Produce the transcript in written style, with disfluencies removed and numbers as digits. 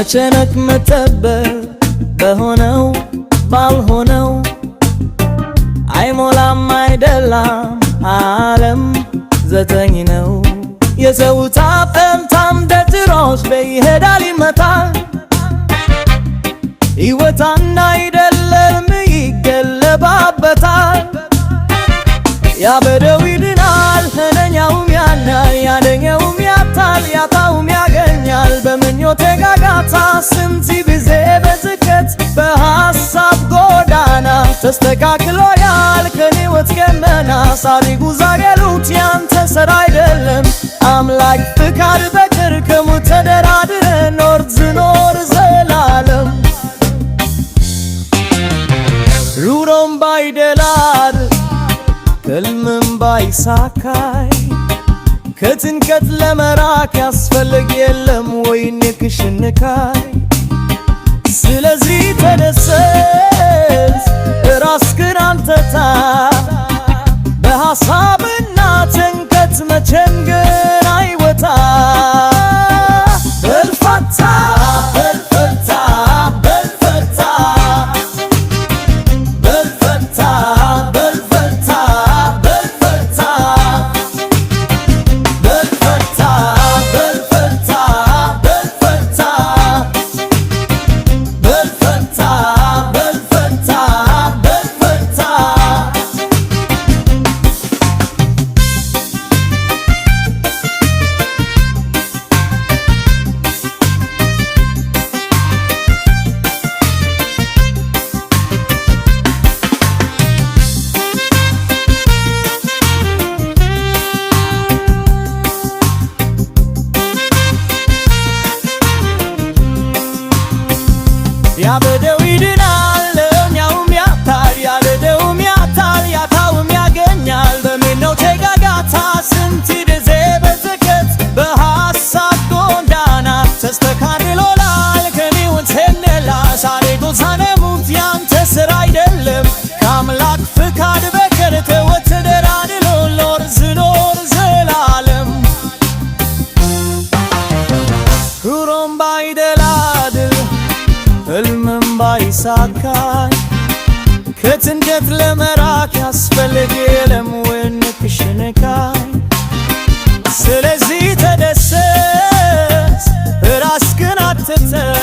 መጨነቅ መጠበብ በሆነው ባልሆነው አይሞላም አይደላም ዓለም ዘጠኝ ነው። የሰው ዕጣ ፈንታም ደርድሮስ ይሄዳል ይመጣል። ሕይወት አንድ አይደለም ይገለባበታል። ያበደው ይድናል ያነኛውም ያናል ያገኘውም ያጣል ያጣውም ያገኛል። በምኞቴ ጋጋታ ስንት ጊዜ በዝቀት በሐሳብ ጎዳና ተስተካክሎ ያልከን ሕይወት ገመና ጻድቁ ዛሬሉት ያንተ ሥራ አይደለም አምላክ ፍቃድ በቀር ከሞት ተደራድረ ኖር ዝኖር ዘላለም። ኑሮም ባይደላድ ሕልምም ባይሳካይ ከጭንቀት ለመራቅ ያስፈልግ የለም ወይ ንክሽንካይ። ስለዚህ ተደሰት ራስህን አንተታ በሐሳብና ጭንቀት መቼም ግን አይወጣ። በልፈታ በልፈታ በልፈታ በልፈታ በልፈታ በልፈታ በልፈታ በልፈታ በልፈታ በልፈታ በልፈታ በልፈታ ያበደው ይድናል ያውም ያጣል ያበደውም ያጣል ያጣውም ያገኛል። በምነው ተጋጋታ ስንት ጊዜ በዝቀት በሐሳብ ጎዳና ተስተካክሎላል ከሕይወት ሄነላ ጻድቁ ዛሬሙት ያንተ ሥራ አይደለም ከአምላክ ፍቃድ በቀር ከሕይወት ተደራድሎ ኖር ዝኖር ዘላለም። ኑሮም ባይደላድል ሕልምም ባይሳካይ ከጭንቀት ለመራቅ ያስፈልግ የለም ወይ ንክሽንካይ። ስለዚህ ተደሰት ራስህን አትተው